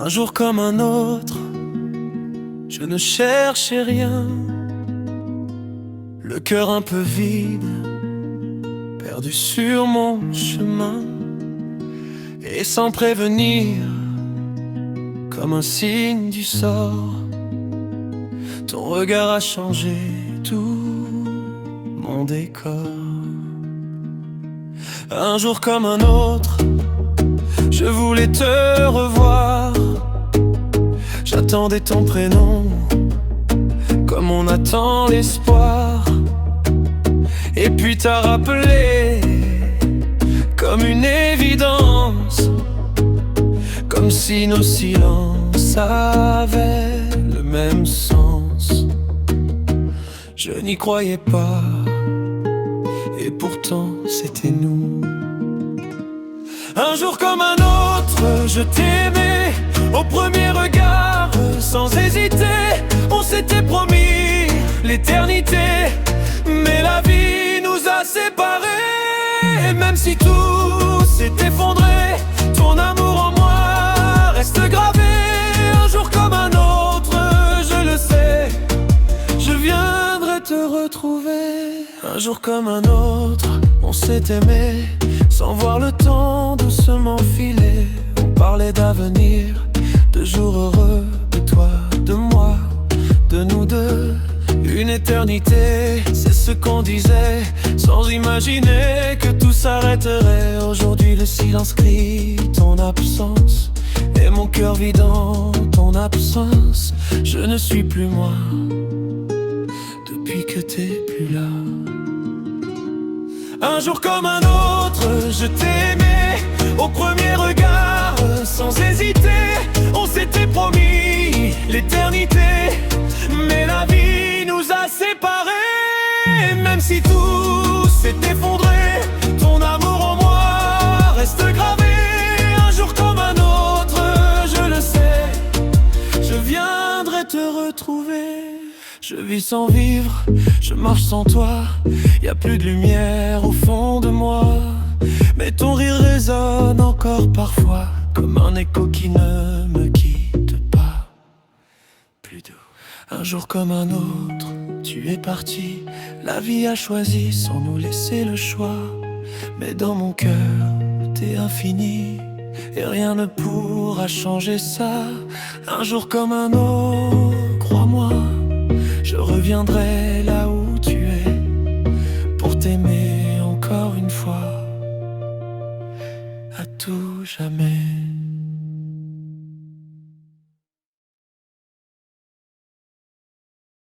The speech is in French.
Un jour comme un autre, je ne cherchais rien. Le cœur un peu vide, perdu sur mon chemin. Et sans prévenir, comme un signe du sort, ton regard a changé tout mon décor. Un jour comme un autre, je voulais te revoir. J'attendais ton prénom, comme on attend l'espoir. Et puis t'as rappelé, comme une évidence, comme si nos silences avaient le même sens. Je n'y croyais pas, et pourtant c'était nous. Un jour comme un autre, je t'aimais au premier regard, sans hésiter. On s'était promis l'éternité, mais la vie nous a séparés. Et même si tout s'est effondré, ton amour en moi reste gravé. Un jour comme un autre, je le sais, je viendrai te retrouver. Un jour comme un autre, on s'est aimé, sans voir le temps doucement filer. On parlait d'avenir, de jours heureux, de toi, de moi, de nous deux. Une éternité, c'est ce qu'on disait, sans imaginer que tout s'arrêterait. Aujourd'hui le silence crie ton absence, et mon cœur vit dans ton absence. Je ne suis plus moi, depuis que t'es plus là. Un jour comme un autre, je t'aimais au premier regard, sans hésiter. On s'était promis l'éternité, mais la vie nous a séparés. Et même si tout s'est effondré, ton amour en moi reste gravé. Un jour comme un autre, je le sais, je viendrai te retrouver. Je vis sans vivre, je marche sans toi. Y a plus de lumière au fond de moi, mais ton rire résonne encore parfois, comme un écho qui ne me quitte pas. Plus doux. Un jour comme un autre, tu es parti. La vie a choisi sans nous laisser le choix, mais dans mon cœur, t'es infini, et rien ne pourra changer ça. Un jour comme un autre, crois-moi, je reviendrai là où tu es, pour t'aimer encore une fois, à tout jamais.